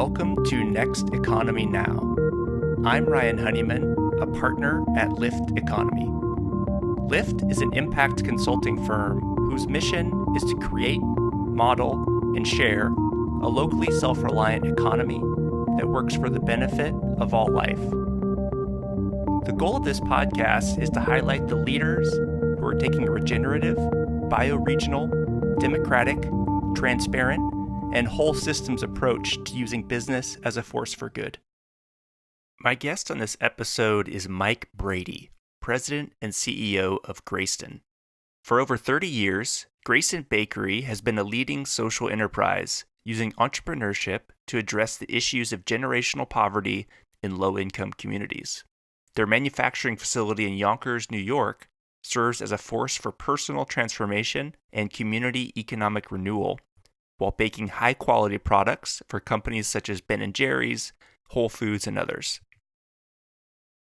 Welcome to Next Economy Now. I'm Ryan Honeyman, a partner at Lift Economy. Lift is an impact consulting firm whose mission is to create, model, and share a locally self-reliant economy that works for the benefit of all life. The goal of this podcast is to highlight the leaders who are taking a regenerative, bioregional, democratic, transparent, and whole systems approach to using business as a force for good. My guest on this episode is Mike Brady, President and CEO of Greyston. For over 30 years, Greyston Bakery has been a leading social enterprise using entrepreneurship to address the issues of generational poverty in low-income communities. Their manufacturing facility in Yonkers, New York, serves as a force for personal transformation and community economic renewal, while baking high-quality products for companies such as Ben & Jerry's, Whole Foods, and others.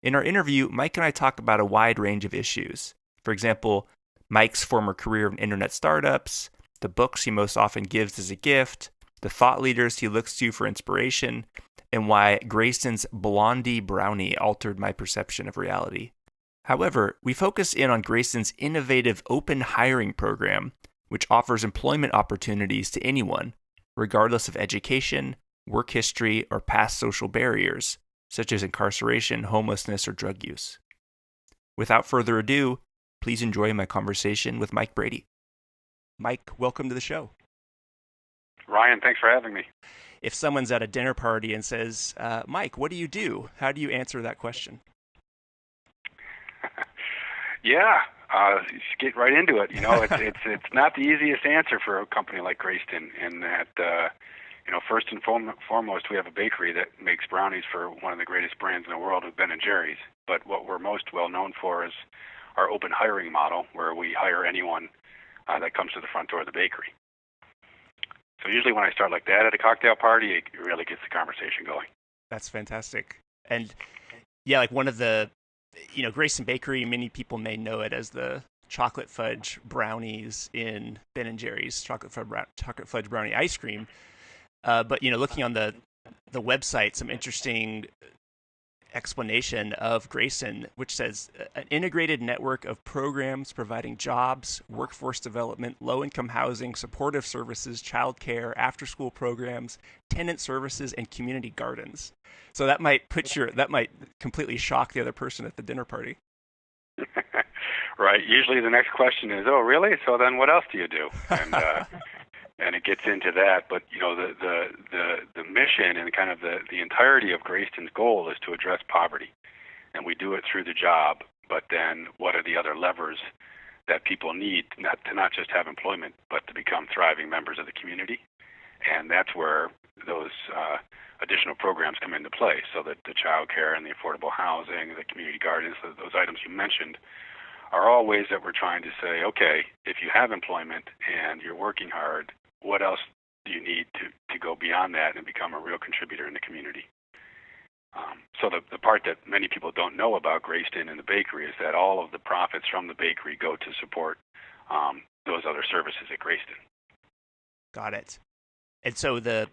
In our interview, Mike and I talk about a wide range of issues. For example, Mike's former career in internet startups, the books he most often gives as a gift, the thought leaders he looks to for inspiration, and why Greyston's Blondie Brownie altered my perception of reality. However, we focus in on Greyston's innovative open hiring program, which offers employment opportunities to anyone, regardless of education, work history, or past social barriers, such as incarceration, homelessness, or drug use. Without further ado, please enjoy my conversation with Mike Brady. Mike, welcome to the show. Ryan, thanks for having me. If someone's at a dinner party and says, Mike, what do you do? How do you answer that question? Yeah, just get right into it. You know, it's not the easiest answer for a company like Greyston in that, first and foremost, we have a bakery that makes brownies for one of the greatest brands in the world with Ben & Jerry's. But what we're most well known for is our open hiring model, where we hire anyone that comes to the front door of the bakery. So usually when I start like that at a cocktail party, it really gets the conversation going. That's fantastic. And yeah, like one of the, Greyston Bakery, many people may know it as the chocolate fudge brownies in Ben & Jerry's chocolate fudge brownie ice cream. But looking on the website, some interesting explanation of Greyston, which says an integrated network of programs providing jobs, workforce development, low-income housing, supportive services, childcare, after-school programs, tenant services, and community gardens. So that might completely shock the other person at the dinner party. Right. Usually the next question is, "Oh, really? So then what else do you do?" And it gets into that. But the mission and kind of the entirety of Greyston's goal is to address poverty, and we do it through the job. But then, what are the other levers that people need to not just have employment, but to become thriving members of the community? And that's where those additional programs come into play. So that the child care and the affordable housing, the community gardens, those items you mentioned, are all ways that we're trying to say, okay, if you have employment and you're working hard, what else do you need to go beyond that and become a real contributor in the community? So the part that many people don't know about Greyston and the bakery is that all of the profits from the bakery go to support those other services at Greyston. Got it. And so the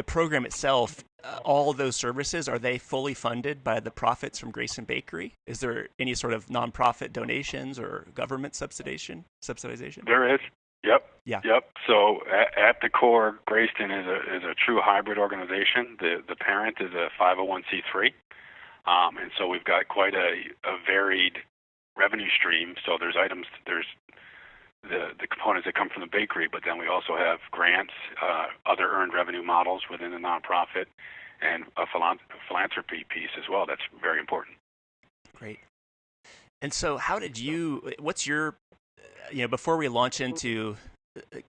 program itself, all of those services, are they fully funded by the profits from Greyston Bakery? Is there any sort of nonprofit donations or government subsidization? There is. Yep. Yeah. Yep. So at the core, Greyston is a true hybrid organization. The parent is a 501c3, and so we've got quite a varied revenue stream. So there's the components that come from the bakery, but then we also have grants, other earned revenue models within the nonprofit, and a philanthropy piece as well. That's very important. Great. And so what's your, before we launch into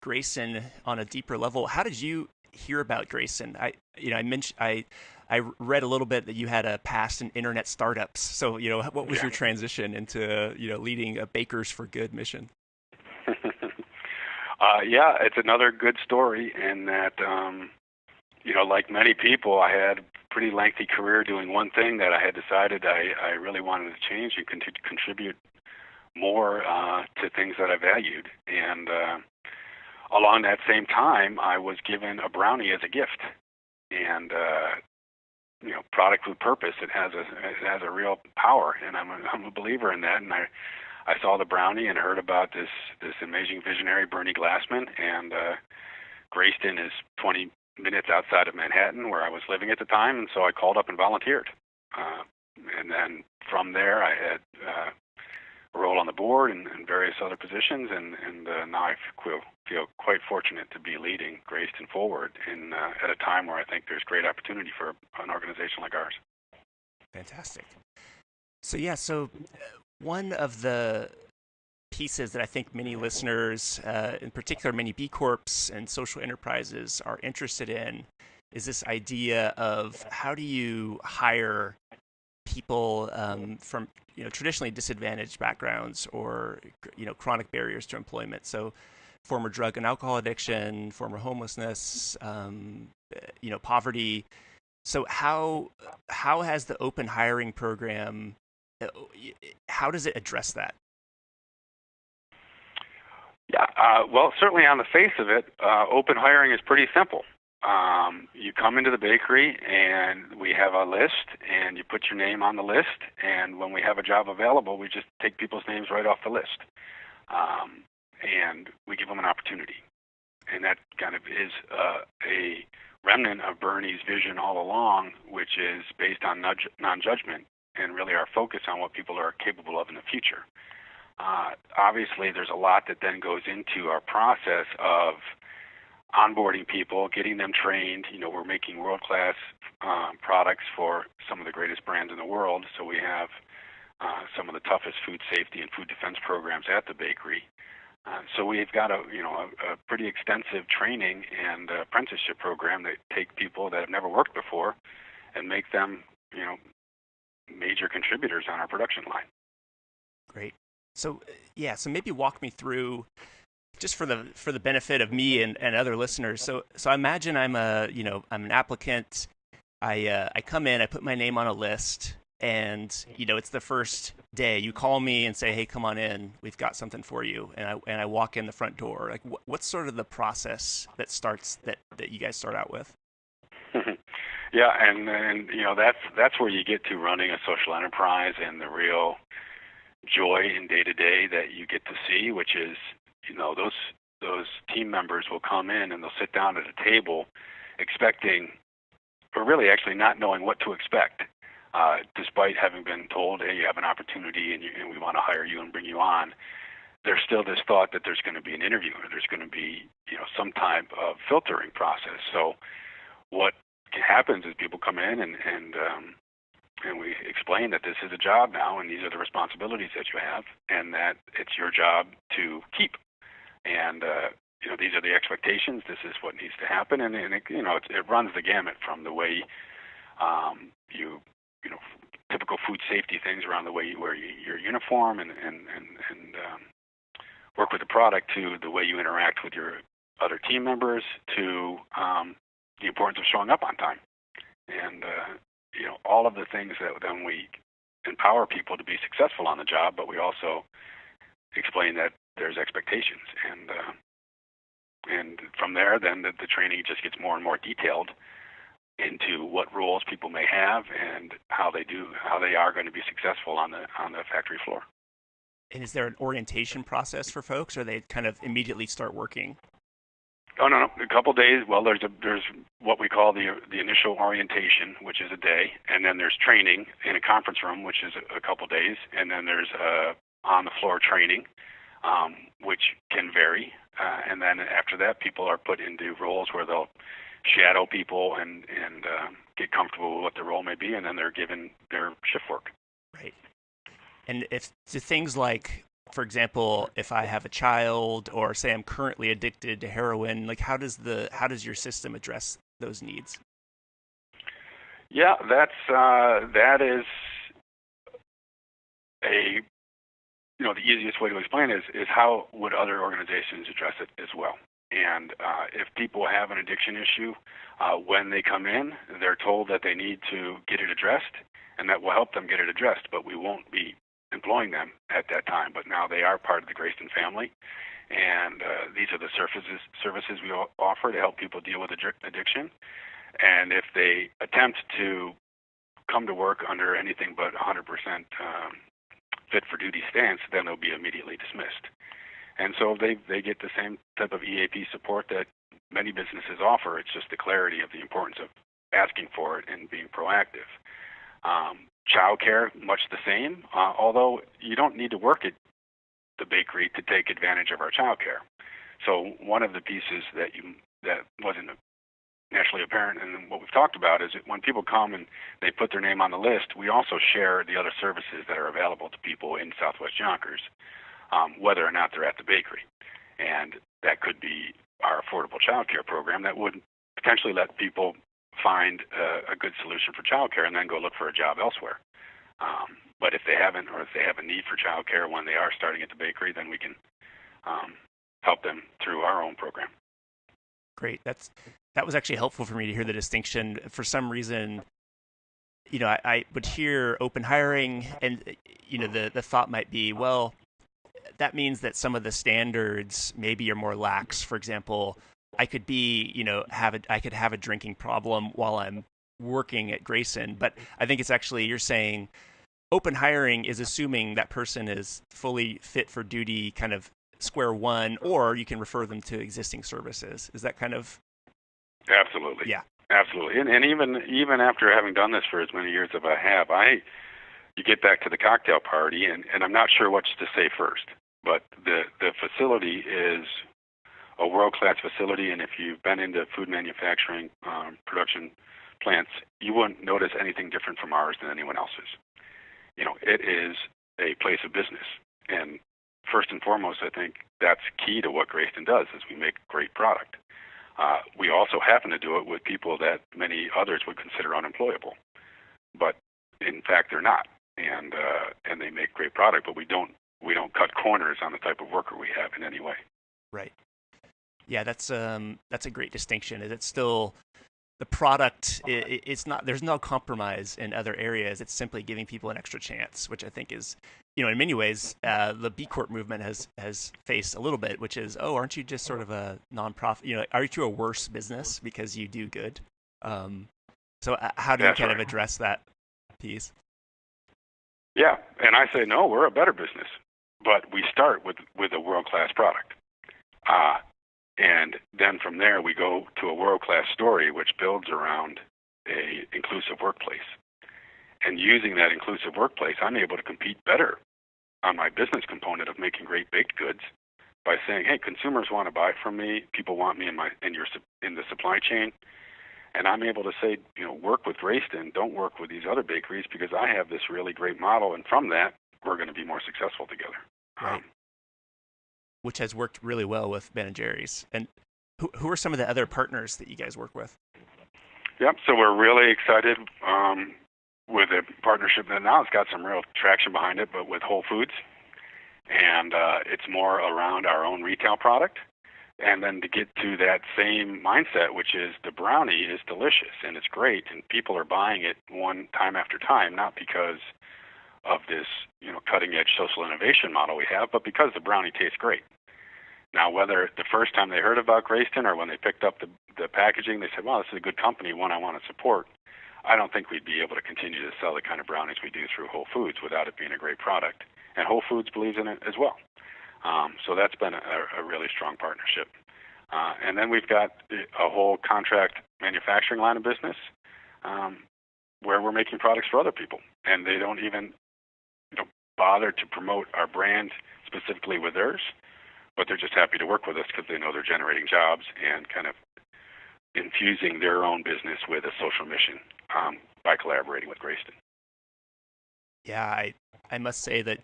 Greyston on a deeper level, how did you hear about Greyston? I read a little bit that you had a past in internet startups. So, what was your transition into, leading a Bakers for Good mission? Yeah, it's another good story in that, like many people, I had a pretty lengthy career doing one thing that I had decided I really wanted to change and contribute more to things that I valued. And along that same time, I was given a brownie as a gift. and product with purpose. It has a real power, and I'm a believer in that. And I saw the brownie and heard about this amazing visionary, Bernie Glassman, and Greyston is 20 minutes outside of Manhattan, where I was living at the time, and so I called up and volunteered. And then from there, I had a role on the board and various other positions, and now I feel quite fortunate to be leading Greyston forward at a time where I think there's great opportunity for an organization like ours. Fantastic. So one of the pieces that I think many listeners, in particular many B Corps and social enterprises, are interested in is this idea of how do you hire people from traditionally disadvantaged backgrounds or chronic barriers to employment. So former drug and alcohol addiction, former homelessness, poverty. So how has the open hiring program, how does it address that? Yeah, well, certainly on the face of it, open hiring is pretty simple. You come into the bakery and we have a list, and you put your name on the list, and when we have a job available, we just take people's names right off the list, and we give them an opportunity. And that kind of is a remnant of Bernie's vision all along, which is based on non-judgment and really our focus on what people are capable of in the future. Obviously, there's a lot that then goes into our process of onboarding people, getting them trained. We're making world-class products for some of the greatest brands in the world, so we have some of the toughest food safety and food defense programs at the bakery. So we've got a pretty extensive training and apprenticeship program that take people that have never worked before and make them, major contributors on our production line. Great. So maybe walk me through, just for the benefit of me and other listeners. So I imagine I'm an applicant. I come in, I put my name on a list, and it's the first day. You call me and say, "Hey, come on in. We've got something for you." And I walk in the front door. Like, what's sort of the process that you guys start out with? Yeah, and that's where you get to running a social enterprise and the real joy in day-to-day that you get to see, which is those team members will come in and they'll sit down at a table expecting, or really actually not knowing what to expect, despite having been told, hey, you have an opportunity and we want to hire you and bring you on. There's still this thought that there's going to be an interview or there's going to be some type of filtering process. So what happens is people come in and we explain that this is a job now and these are the responsibilities that you have and that it's your job to keep. And these are the expectations. This is what needs to happen, and it runs the gamut from the way typical food safety things around the way you wear your uniform and work with the product, to the way you interact with your other team members, to the importance of showing up on time, and all of the things that then we empower people to be successful on the job, but we also explain that there's expectations, and from there, then the training just gets more and more detailed into what roles people may have and how they are going to be successsul on the factory floor. And is there an orientation process for folks, or they kind of immediately start working? Oh, no. A couple of days. Well, there's what we call the initial orientation, which is a day, and then there's training in a conference room, which is a couple of days, and then there's on the floor training, which can vary, and then after that, people are put into roles where they'll shadow people and get comfortable with what their role may be, and then they're given their shift work. Right. And if to things like, for example, if I have a child, or say I'm currently addicted to heroin, like how does your system address those needs? Yeah, that is the easiest way to explain is how would other organizations address it as well. And if people have an addiction issue, when they come in, they're told that they need to get it addressed, and that will help them get it addressed, but we won't be employing them at that time. But now they are part of the Greyston family, and these are the services we offer to help people deal with addiction. And if they attempt to come to work under anything but 100% fit for duty stance, then they'll be immediately dismissed. And so they get the same type of EAP support that many businesses offer. It's just the clarity of the importance of asking for it and being proactive. Childcare, much the same, although you don't need to work at the bakery to take advantage of our childcare. So one of the pieces that wasn't naturally apparent in what we've talked about is that when people come and they put their name on the list, we also share the other services that are available to people in Southwest Yonkers, whether or not they're at the bakery. And that could be our affordable childcare program that would potentially let people find a good solution for childcare and then go look for a job elsewhere. But if they haven't, or if they have a need for childcare when they are starting at the bakery, then we can help them through our own program. Great. That was actually helpful for me to hear the distinction. For some reason, I would hear open hiring, and the thought might be, well, that means that some of the standards maybe are more lax. For example, I could I could have a drinking problem while I'm working at Greyston, but I think it's actually, you're saying open hiring is assuming that person is fully fit for duty, kind of square one, or you can refer them to existing services. Is that kind of? Absolutely. Yeah. Absolutely. And even after having done this for as many years as I have, you get back to the cocktail party, and I'm not sure what to say first. But the facility is a world-class facility, and if you've been into food manufacturing production plants, you wouldn't notice anything different from ours than anyone else's. It is a place of business, and first and foremost, I think that's key to what Greyston does, is we make great product. We also happen to do it with people that many others would consider unemployable, but in fact they're not, and they make great product, but we don't cut corners on the type of worker we have in any way. Right. Yeah, that's a great distinction. Is it still the product? It's not. There's no compromise in other areas. It's simply giving people an extra chance, which I think is, in many ways, the B Corp movement has faced a little bit, which is, oh, aren't you just sort of a nonprofit? Aren't you a worse business because you do good? So how do you kind of address that piece? Yeah, and I say no, we're a better business, but we start with a world-class product. And then from there, we go to a world-class story, which builds around a inclusive workplace. And using that inclusive workplace, I'm able to compete better on my business component of making great baked goods by saying, hey, consumers want to buy from me. People want me in the supply chain. And I'm able to say, work with Greyston. Don't work with these other bakeries because I have this really great model. And from that, we're going to be more successful together. Right. Which has worked really well with Ben & Jerry's. And who are some of the other partners that you guys work with? Yep, so we're really excited with a partnership that now has got some real traction behind it, but with Whole Foods. And it's more around our own retail product. And then to get to that same mindset, which is the brownie is delicious and it's great, and people are buying it one time after time, not because of this cutting-edge social innovation model we have, but because the brownie tastes great. Now, whether the first time they heard about Greyston or when they picked up the packaging, they said, well, this is a good company, one I want to support. I don't think we'd be able to continue to sell the kind of brownies we do through Whole Foods without it being a great product. And Whole Foods believes in it as well. So that's been a really strong partnership. And then we've got a whole contract manufacturing line of business where we're making products for other people. And they don't even bother to promote our brand specifically with theirs, but they're just happy to work with us because they know they're generating jobs and kind of infusing their own business with a social mission by collaborating with Greyston. Yeah, I must say that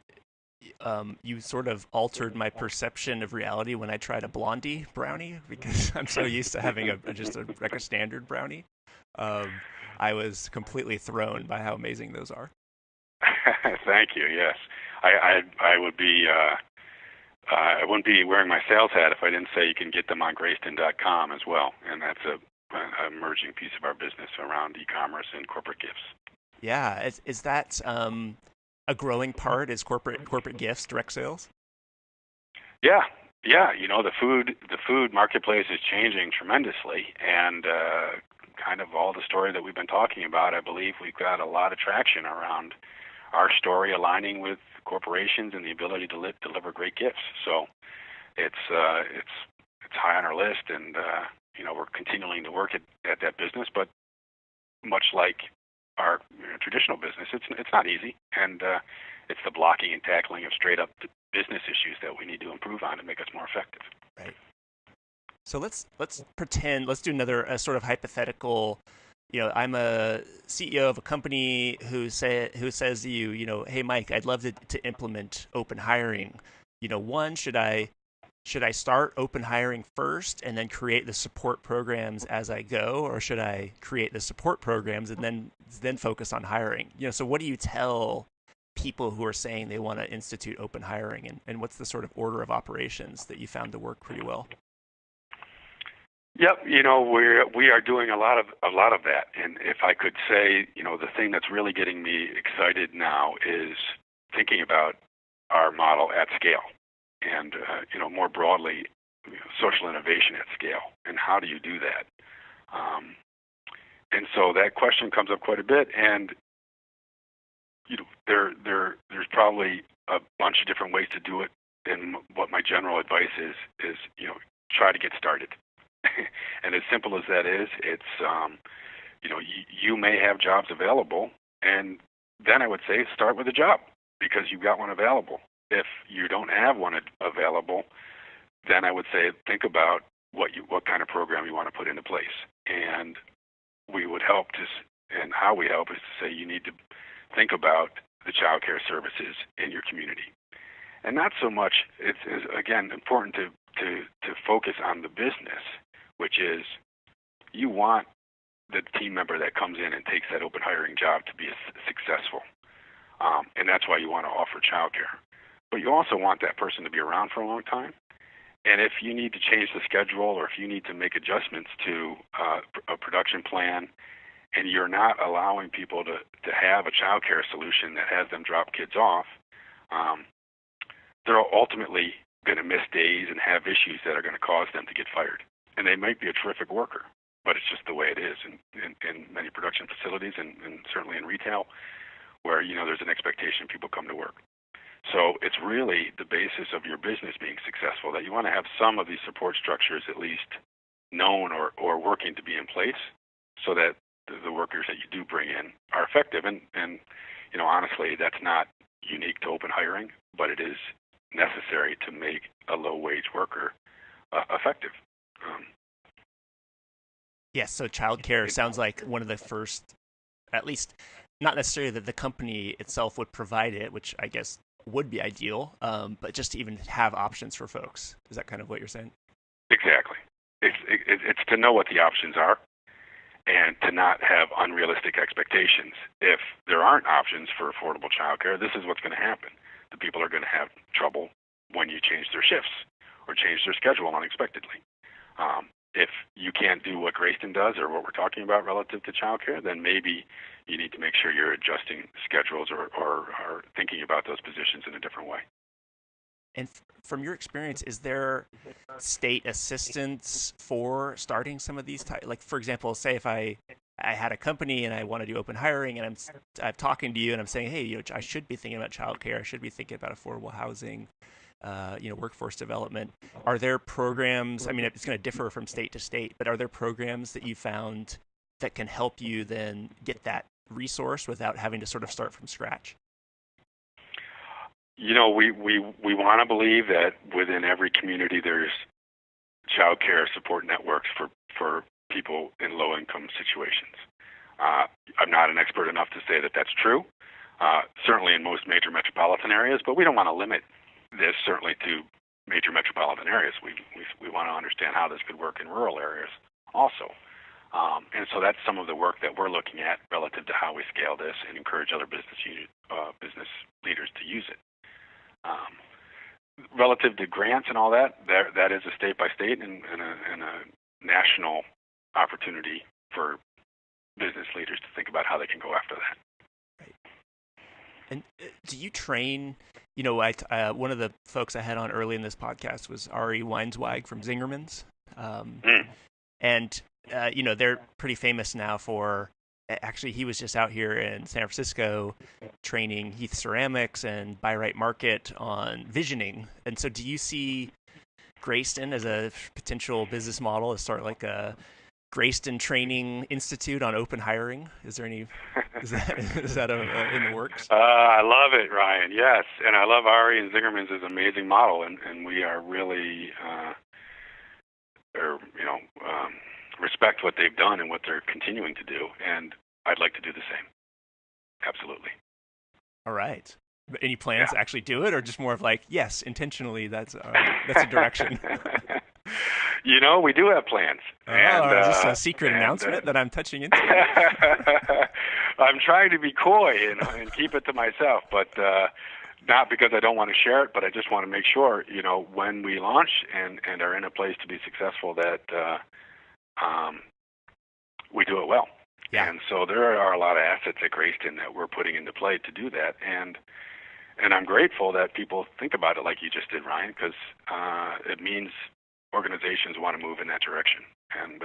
you sort of altered my perception of reality when I tried a Blondie brownie, because I'm so used to having a standard brownie. I was completely thrown by how amazing those are. Thank you. Yes, I would be. I wouldn't be wearing my sales hat if I didn't say you can get them on Greyston.com as well, and that's a emerging piece of our business around e-commerce and corporate gifts. Yeah, is that a growing part? Is corporate gifts, direct sales? Yeah. The food marketplace is changing tremendously, and kind of all the story that we've been talking about, I believe we've got a lot of traction around our story aligning with corporations and the ability to deliver great gifts. So it's high on our list, and we're continuing to work at that business. But much like our traditional business, it's not easy, and it's the blocking and tackling of straight up business issues that we need to improve on to make us more effective. Right. So let's pretend. Let's do another sort of hypothetical. I'm a CEO of a company who says to you, hey Mike, I'd love to implement open hiring. One, should I start open hiring first and then create the support programs as I go, or should I create the support programs and then focus on hiring? So what do you tell people who are saying they want to institute open hiring, and what's the sort of order of operations that you found to work pretty well? Yep, we are doing a lot of that, and if I could say, the thing that's really getting me excited now is thinking about our model at scale, and more broadly, social innovation at scale, and how do you do that? And so that question comes up quite a bit, and there's probably a bunch of different ways to do it, and what my general advice is try to get started. And as simple as that is, it's you may have jobs available, and then I would say start with a job because you've got one available. If you don't have one available, then I would say think about what kind of program you want to put into place. And we would help and how we help is to say you need to think about the child care services in your community. And not so much, it's again important to focus on the business, which is you want the team member that comes in and takes that open hiring job to be successful. And that's why you want to offer child care. But you also want that person to be around for a long time. And if you need to change the schedule or if you need to make adjustments to a production plan and you're not allowing people to have a child care solution that has them drop kids off, they're ultimately going to miss days and have issues that are going to cause them to get fired. And they might be a terrific worker, but it's just the way it is in many production facilities and certainly in retail where, there's an expectation people come to work. So it's really the basis of your business being successful that you want to have some of these support structures at least known or working to be in place so that the workers that you do bring in are effective. And honestly, that's not unique to open hiring, but it is necessary to make a low-wage worker effective. Yes, so childcare sounds like one of the first, at least not necessarily that the company itself would provide it, which I guess would be ideal, but just to even have options for folks. Is that kind of what you're saying? Exactly. It's to know what the options are and to not have unrealistic expectations. If there aren't options for affordable childcare, this is what's going to happen. The people are going to have trouble when you change their shifts or change their schedule unexpectedly. If you can't do what Greyston does or what we're talking about relative to childcare, then maybe you need to make sure you're adjusting schedules or thinking about those positions in a different way. And from your experience, is there state assistance for starting some of these like, for example, say if I had a company and I want to do open hiring and I'm talking to you and I'm saying, hey, I should be thinking about childcare, I should be thinking about affordable housing, workforce development. Are there programs, I mean, it's going to differ from state to state, but are there programs that you found that can help you then get that resource without having to sort of start from scratch? We want to believe that within every community there's child care support networks for people in low-income situations. I'm not an expert enough to say that that's true, certainly in most major metropolitan areas, but we don't want to limit this certainly to major metropolitan areas. We want to understand how this could work in rural areas also. And so that's some of the work that we're looking at relative to how we scale this and encourage other business leaders to use it. Relative to grants and all that is a state-by-state and a national opportunity for business leaders to think about how they can go after that. Right. And do you train, one of the folks I had on early in this podcast was Ari Weinswag from Zingerman's. And they're pretty famous now for. Actually, he was just out here in San Francisco training Heath Ceramics and Buy Right Market on visioning. And so, do you see Greyston as a potential business model, as sort of like a Greyston Training Institute on open hiring? Is that in the works? I love it, Ryan. Yes, and I love Ari and Zingerman's amazing model, and we are really, respect what they've done and what they're continuing to do, and I'd like to do the same. Absolutely. All right. Any plans to actually do it, or just more of like, yes, intentionally, that's a direction? We do have plans. Is this a secret announcement that I'm touching into? I'm trying to be coy and keep it to myself, but not because I don't want to share it, but I just want to make sure, when we launch and are in a place to be successful, that we do it well. Yeah. And so there are a lot of assets at Greyston that we're putting into play to do that. And I'm grateful that people think about it like you just did, Ryan, because it means organizations want to move in that direction. And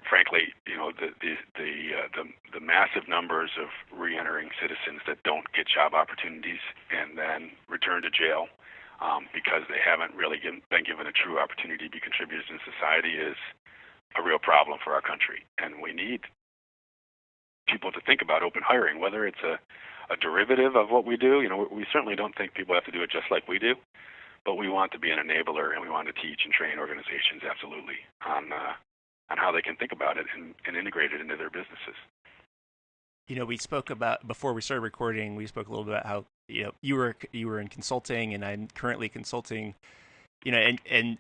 frankly, the massive numbers of re-entering citizens that don't get job opportunities and then return to jail because they haven't really been given a true opportunity to be contributors in society is a real problem for our country. And we need people to think about open hiring, whether it's a derivative of what we do. We certainly don't think people have to do it just like we do, but we want to be an enabler, and we want to teach and train organizations absolutely on how they can think about it and integrate it into their businesses. We spoke about, before we started recording, we spoke a little bit about how you were in consulting, and I'm currently consulting. And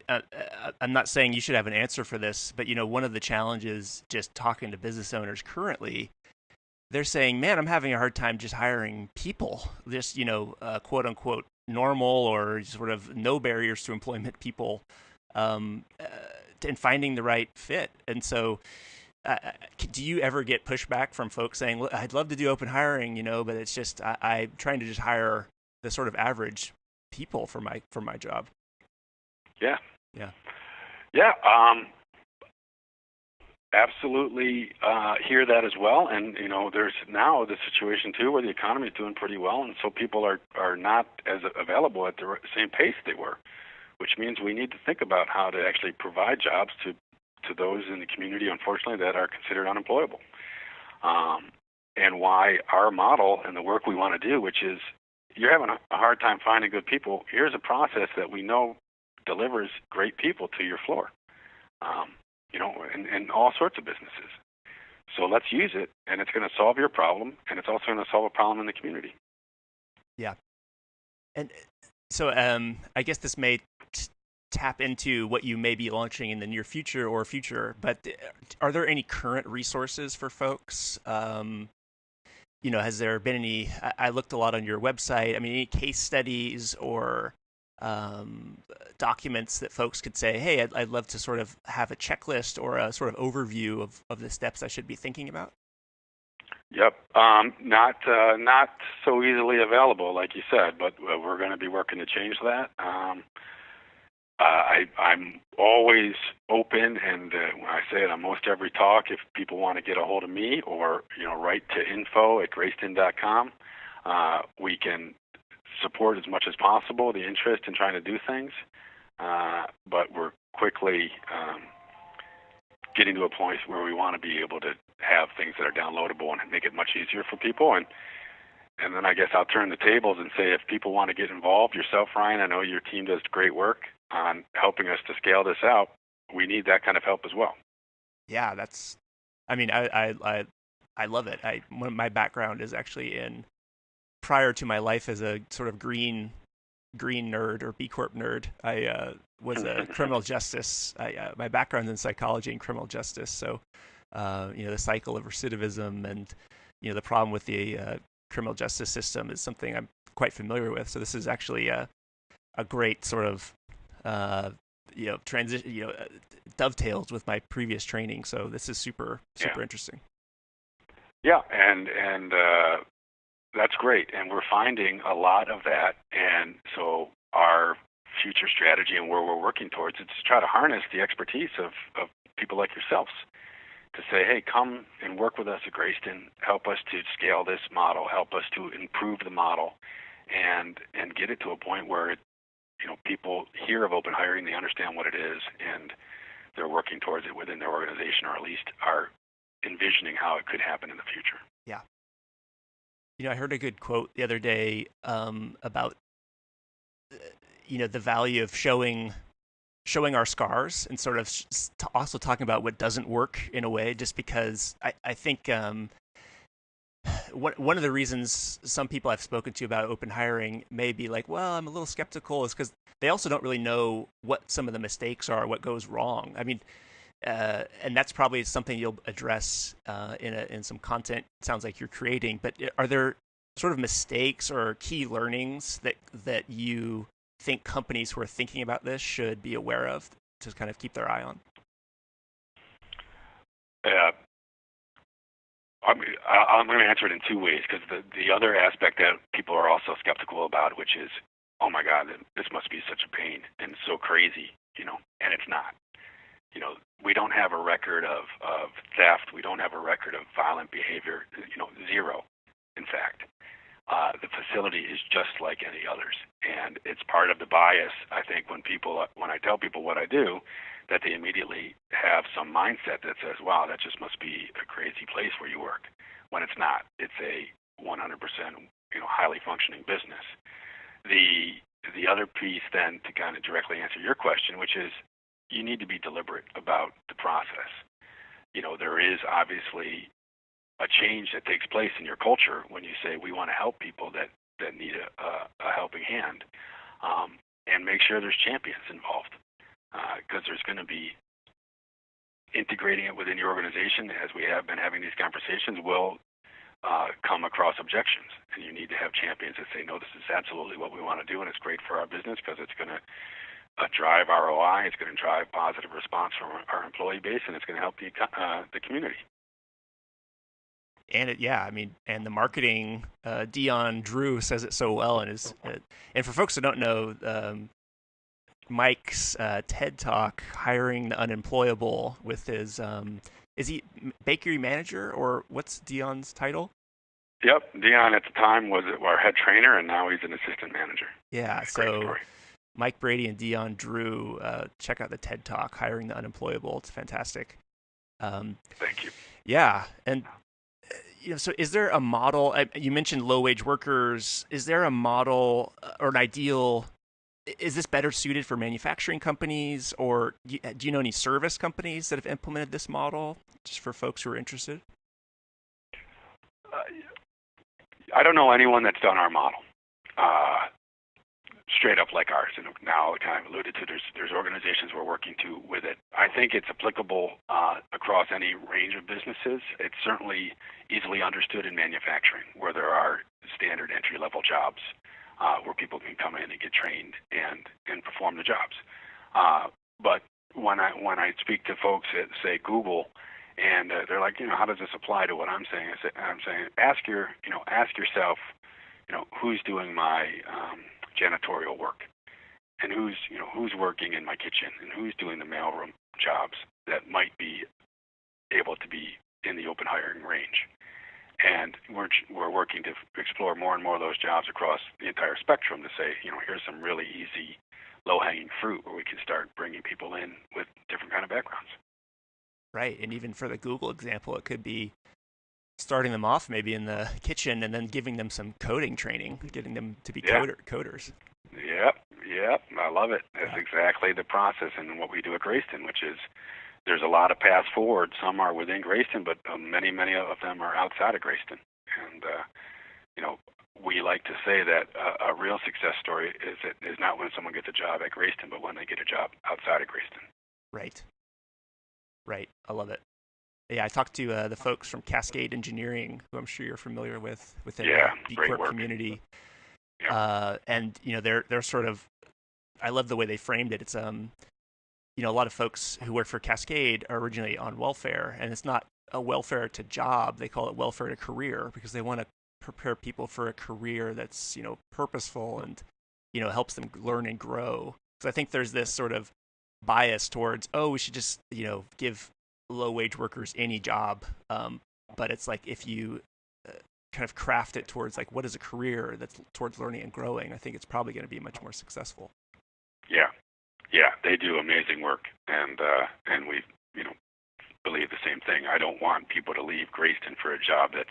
I'm not saying you should have an answer for this, but one of the challenges just talking to business owners currently, they're saying, man, I'm having a hard time just hiring people, just quote unquote normal or sort of no barriers to employment people, and finding the right fit. And so, do you ever get pushback from folks saying, look, I'd love to do open hiring, but it's just I'm trying to just hire the sort of average people for my job? Yeah. Absolutely hear that as well. And there's now the situation too where the economy is doing pretty well, and so people are not as available at the same pace they were, which means we need to think about how to actually provide jobs to those in the community, unfortunately, that are considered unemployable. And why our model and the work we want to do, which is you're having a hard time finding good people, here's a process that we know delivers great people to your floor, in all sorts of businesses. So let's use it, and it's going to solve your problem, and it's also going to solve a problem in the community. Yeah. And so I guess this may tap into what you may be launching in the near future or future, but are there any current resources for folks? Has there been any, I looked a lot on your website, any case studies or documents that folks could say, hey, I'd love to sort of have a checklist or a sort of overview of the steps I should be thinking about? Yep. Not so easily available, like you said, but we're going to be working to change that. I'm always open, and when I say it on most every talk, if people want to get a hold of me or write to info@greyston.com, we can support as much as possible the interest in trying to do things, but we're quickly getting to a point where we want to be able to have things that are downloadable and make it much easier for people. And then I guess I'll turn the tables and say, if people want to get involved, yourself, Ryan, I know your team does great work on helping us to scale this out. We need that kind of help as well. Yeah, I love it. My background is actually prior to my life as a sort of green nerd or B Corp nerd, I was a criminal justice. My background's in psychology and criminal justice. So, the cycle of recidivism and, the problem with the criminal justice system is something I'm quite familiar with. So this is actually a great sort of, transition, dovetails with my previous training. So this is super interesting. Yeah. And that's great. And we're finding a lot of that. And so our future strategy and where we're working towards is to try to harness the expertise of people like yourselves to say, hey, come and work with us at Greyston, help us to scale this model, help us to improve the model, and get it to a point where people hear of open hiring, they understand what it is, and they're working towards it within their organization, or at least are envisioning how it could happen in the future. Yeah. I heard a good quote the other day about the value of showing our scars and sort of also talking about what doesn't work in a way, just because I think one of the reasons some people I've spoken to about open hiring may be like, well, I'm a little skeptical, is because they also don't really know what some of the mistakes are, what goes wrong. I mean, and that's probably something you'll address in some content, it sounds like you're creating. But are there sort of mistakes or key learnings that you think companies who are thinking about this should be aware of to kind of keep their eye on? I'm going to answer it in two ways, because the other aspect that people are also skeptical about, which is, oh my God, this must be such a pain and so crazy, and it's not. We don't have a record of theft. We don't have a record of violent behavior, zero, in fact. The facility is just like any others, and it's part of the bias, I think, when I tell people what I do, that they immediately have some mindset that says, wow, that just must be a crazy place where you work, when it's not. It's a 100% highly functioning business. The other piece then, to kind of directly answer your question, which is, you need to be deliberate about the process. There is obviously a change that takes place in your culture when you say, we want to help people that need a helping hand, and make sure there's champions involved, because there's going to be integrating it within your organization, as we have been having these conversations, will come across objections, and you need to have champions that say, no, this is absolutely what we want to do, and it's great for our business because it's going to drive ROI, it's going to drive positive response from our employee base, and it's going to help the community. And and the marketing, Dion Drew says it so well, and and for folks that don't know, Mike's TED Talk, Hiring the Unemployable, with his, is he bakery manager, or what's Dion's title? Yep, Dion at the time was our head trainer, and now he's an assistant manager. Yeah, so Mike Brady and Dion Drew, check out the TED Talk, Hiring the Unemployable. It's fantastic. Thank you. Yeah, and so is there a model? You mentioned low-wage workers. Is there a model or an ideal? Is this better suited for manufacturing companies, or do you know any service companies that have implemented this model, just for folks who are interested? I don't know anyone that's done our model straight up like ours. And now, kind of alluded to, there's organizations we're working with it. I think it's applicable across any range of businesses. It's certainly easily understood in manufacturing, where there are standard entry-level jobs where people can come in and get trained and perform the jobs. But when I speak to folks at, say, Google, and they're like, how does this apply to what I'm saying? I'm saying, ask yourself, who's doing my janitorial work, and who's working in my kitchen, and who's doing the mailroom jobs that might be able to be in the open hiring range. And we're working to explore more and more of those jobs across the entire spectrum to say, here's some really easy, low-hanging fruit where we can start bringing people in with different kind of backgrounds. Right, and even for the Google example, it could be starting them off maybe in the kitchen and then giving them some coding training, getting them to be coders. Yep, I love it. That's exactly the process and what we do at Greyston, which is there's a lot of paths forward. Some are within Greyston, but many of them are outside of Greyston. And, we like to say that a real success story is not when someone gets a job at Greyston, but when they get a job outside of Greyston. Right. I love it. Yeah, I talked to the folks from Cascade Engineering, who I'm sure you're familiar with, within the B Corp community. Yeah. And they're sort of, I love the way they framed it. It's a lot of folks who work for Cascade are originally on welfare, and it's not a welfare to job. They call it welfare to career, because they want to prepare people for a career that's purposeful and helps them learn and grow. So I think there's this sort of bias towards, oh, we should just, give low wage workers any job. But it's like if you kind of craft it towards like what is a career that's towards learning and growing, I think it's probably going to be much more successful. Yeah, they do amazing work, and we believe the same thing. I don't want people to leave Greyston for a job that's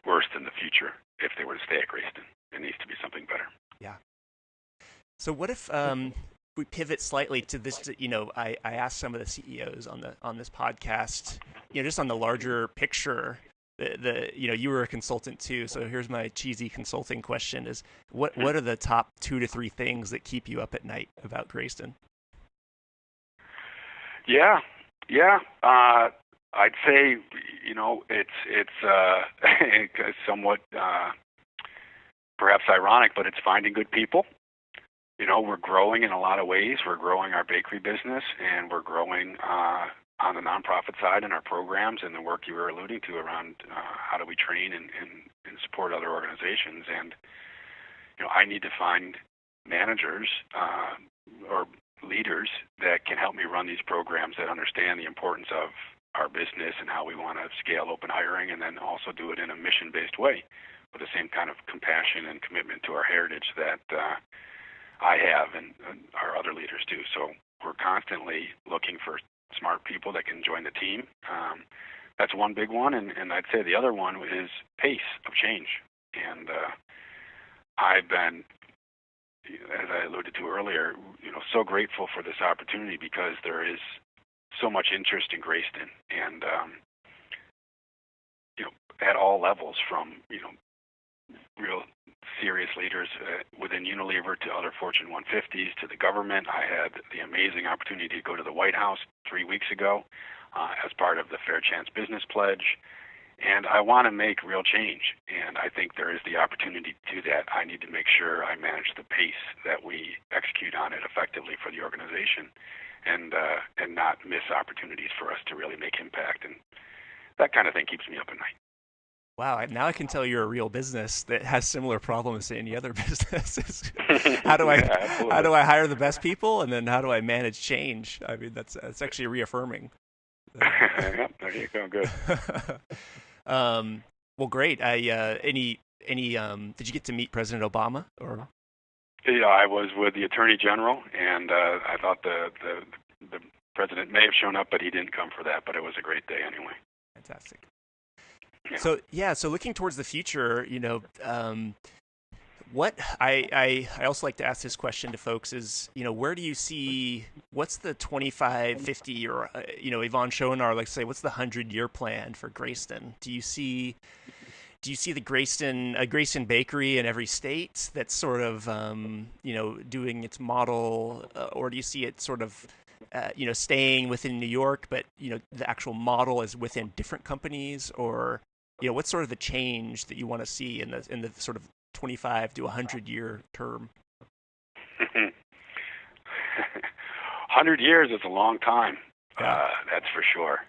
worse than the future if they were to stay at Greyston. It needs to be something better. Yeah. So what if we pivot slightly to this? I asked some of the CEOs on this podcast, just on the larger picture. You were a consultant too, so here's my cheesy consulting question: is what are the top 2 to 3 things that keep you up at night about Greyston? Yeah. I'd say it's somewhat perhaps ironic, but it's finding good people. We're growing in a lot of ways. We're growing our bakery business, and we're growing on the nonprofit side in our programs and the work you were alluding to around how do we train and support other organizations. And I need to find managers or leaders that can help me run these programs that understand the importance of our business and how we want to scale open hiring, and then also do it in a mission-based way with the same kind of compassion and commitment to our heritage that I have and our other leaders do. So we're constantly looking for smart people that can join the team. That's one big one, and I'd say the other one is pace of change. And I've been, as I alluded to earlier, so grateful for this opportunity because there is so much interest in Greyston, and at all levels, from real serious leaders within Unilever to other Fortune 150s to the government. I had the amazing opportunity to go to the White House 3 weeks ago as part of the Fair Chance Business Pledge. And I want to make real change, and I think there is the opportunity to do that. I need to make sure I manage the pace that we execute on it effectively for the organization, and not miss opportunities for us to really make impact. And that kind of thing keeps me up at night. Wow, now I can tell you're a real business that has similar problems to any other businesses. How do I hire the best people, and then how do I manage change? I mean, that's actually reaffirming. Yeah, there you go. Good. Well, great. Did you get to meet President Obama or? Yeah, I was with the Attorney General, and I thought the president may have shown up, but he didn't come for that. But it was a great day anyway. Fantastic. Yeah. So looking towards the future, what I also like to ask this question to folks is, where do you see, what's the 25, 50, or, Yvonne Schoenar, like say, what's the 100-year plan for Greyston? Do you see the Greyston Bakery in every state that's sort of, doing its model, or do you see it sort of, staying within New York, but, the actual model is within different companies, or, what's sort of the change that you want to see in the sort of 25 to 100-year term? 100 years is a long time. Yeah. That's for sure.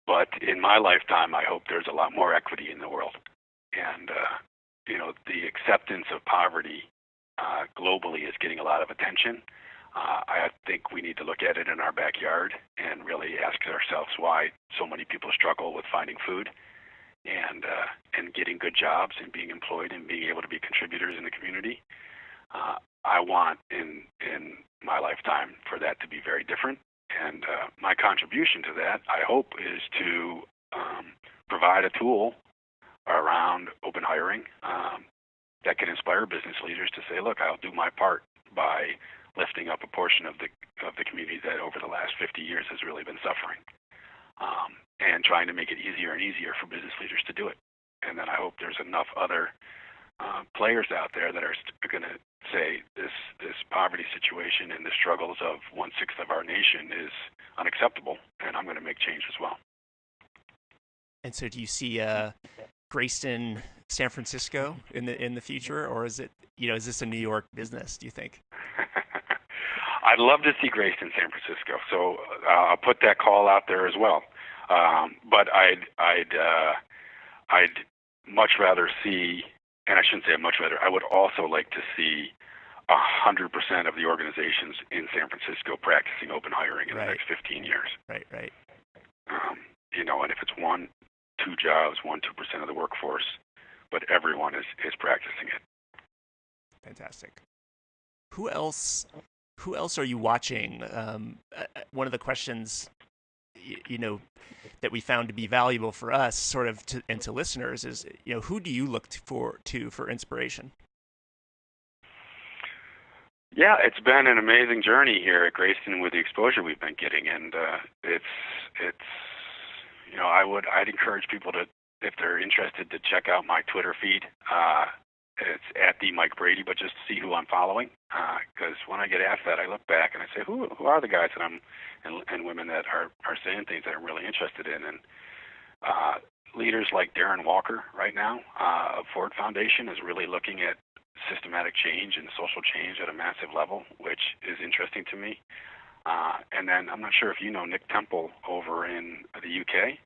But in my lifetime, I hope there's a lot more equity in the world. And, the acceptance of poverty globally is getting a lot of attention. I think we need to look at it in our backyard and really ask ourselves why so many people struggle with finding food and getting good jobs and being employed and being able to be contributors in the community. I want in my lifetime for that to be very different. And my contribution to that, I hope, is to provide a tool around open hiring that can inspire business leaders to say, look, I'll do my part by lifting up a portion of the community that over the last 50 years has really been suffering, and trying to make it easier and easier for business leaders to do it. And then I hope there's enough other players out there that are going to say this poverty situation and the struggles of 1/6 of our nation is unacceptable, and I'm going to make change as well. And so, do you see Greyston, San Francisco in the future, or is it is this a New York business? Do you think? I'd love to see Greyston, San Francisco. So I'll put that call out there as well. But I'd much rather see and I shouldn't say much rather, I would also like to see 100% of the organizations in San Francisco practicing open hiring in the next 15 years. Right. And if it's 1, 2 jobs, 1-2% of the workforce, but everyone is practicing it. Fantastic. Who else are you watching? One of the questions, that we found to be valuable for us, sort of, and to listeners, is, who do you look for inspiration? Yeah, it's been an amazing journey here at Greyston with the exposure we've been getting, and I'd encourage people to, if they're interested, to check out my Twitter feed. It's at the Mike Brady, but just see who I'm following. Because when I get asked that, I look back and I say, who are the guys that and women that are saying things that I'm really interested in? And leaders like Darren Walker right now of Wharton Foundation is really looking at systematic change and social change at a massive level, which is interesting to me. And then I'm not sure if you know Nick Temple over in the UK.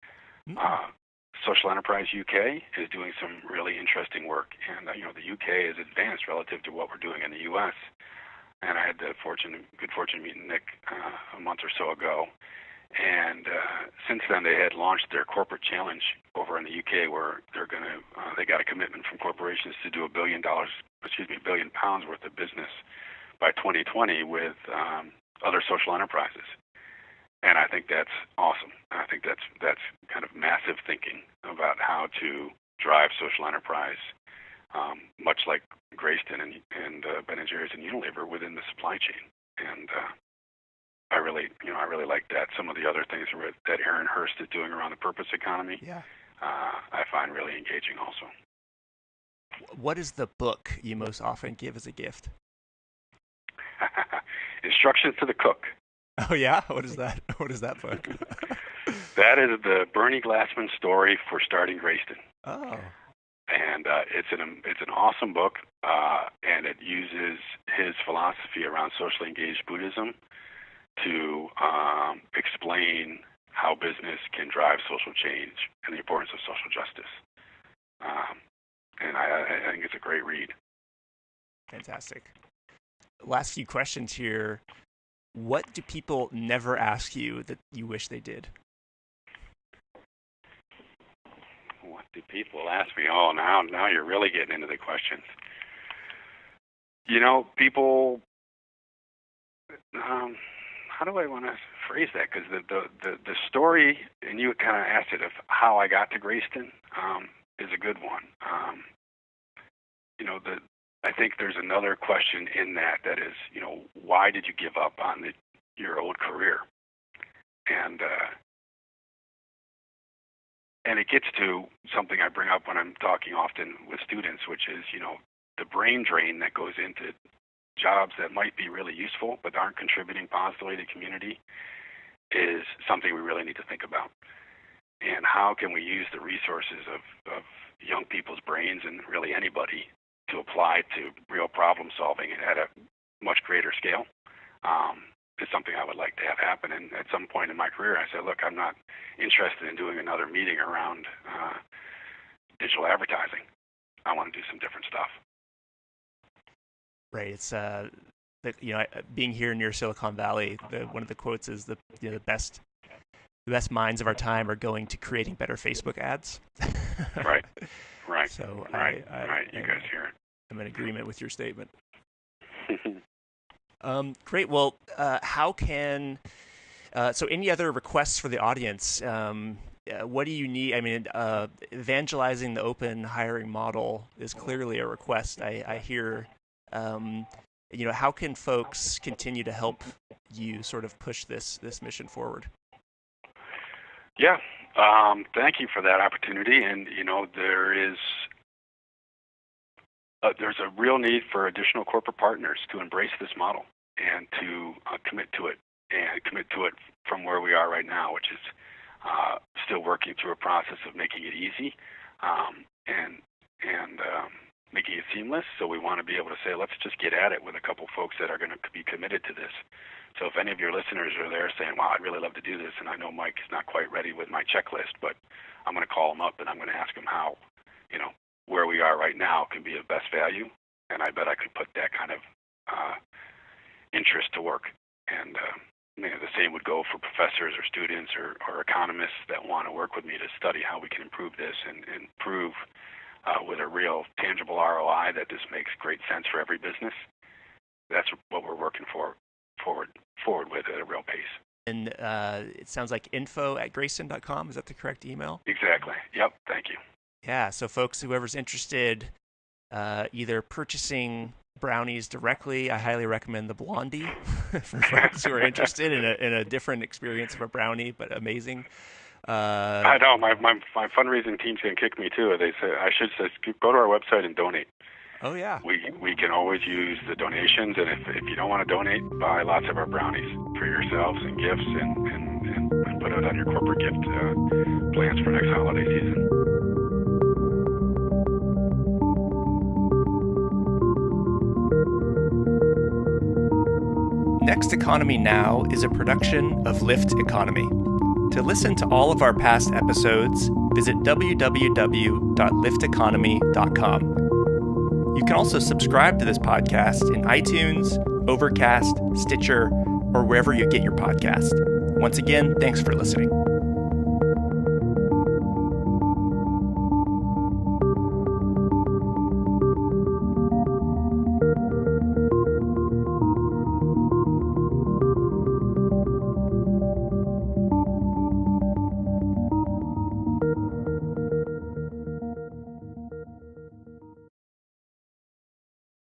Social Enterprise UK is doing some really interesting work, and the UK is advanced relative to what we're doing in the US. And I had the good fortune meeting Nick a month or so ago, and since then they had launched their corporate challenge over in the UK, where they got a commitment from corporations to do £1 billion worth of business by 2020 with other social enterprises. And I think that's awesome. I think that's kind of massive thinking about how to drive social enterprise, much like Greyston and Ben & Jerry's and Unilever within the supply chain. And I really like that. Some of the other things that Aaron Hurst is doing around the purpose economy, I find really engaging also. What is the book you most often give as a gift? Instructions to the Cook. Oh yeah, what is that? What is that book? That is the Bernie Glassman story for starting Greyston. Oh. And it's an awesome book, and it uses his philosophy around socially engaged Buddhism to explain how business can drive social change and the importance of social justice. And I think it's a great read. Fantastic. Last few questions here. What do people never ask you that you wish they did? What do people ask me? Oh, now you're really getting into the questions. People. How do I want to phrase that? Because the story, and you kind of asked it, of how I got to Greyston, is a good one. I think there's another question in that is, why did you give up on your old career? And it gets to something I bring up when I'm talking often with students, which is, the brain drain that goes into jobs that might be really useful but aren't contributing positively to the community is something we really need to think about. And how can we use the resources of young people's brains, and really anybody, to apply to real problem solving at a much greater scale, is something I would like to have happen. And at some point in my career, I said, look, I'm not interested in doing another meeting around digital advertising. I want to do some different stuff. Right. It's being here near Silicon Valley, one of the quotes is the best minds of our time are going to creating better Facebook ads. Right. So right. You guys hear it. I'm in agreement with your statement. Great. Well, how can so any other requests for the audience? What do you need? I mean, evangelizing the open hiring model is clearly a request. I hear. How can folks continue to help you sort of push this mission forward? Yeah. Thank you for that opportunity. And there's a real need for additional corporate partners to embrace this model and to commit to it from where we are right now, which is still working through a process of making it easy and making it seamless. So we want to be able to say, let's just get at it with a couple folks that are going to be committed to this. So if any of your listeners are there saying, wow, I'd really love to do this, and I know Mike is not quite ready with my checklist, but I'm going to call him up and I'm going to ask him how, where we are right now can be of best value, and I bet I could put that kind of interest to work. And the same would go for professors or students or economists that want to work with me to study how we can improve this and prove with a real tangible ROI that this makes great sense for every business. That's what we're working forward with at a real pace. And it sounds like info@greyston.com. Is that the correct email? Exactly. Yep. Thank you. Yeah. So folks, whoever's interested, either purchasing brownies directly, I highly recommend the Blondie for folks who are interested in a different experience of a brownie, but amazing. I know my fundraising team's gonna kick me too. They say I should say go to our website and donate. Oh yeah. We can always use the donations, and if you don't want to donate, buy lots of our brownies for yourselves and gifts, and put it on your corporate gift plans for next holiday season. Next Economy Now is a production of Lift Economy. To listen to all of our past episodes, visit www.lifteconomy.com. You can also subscribe to this podcast in iTunes, Overcast, Stitcher, or wherever you get your podcast. Once again, thanks for listening.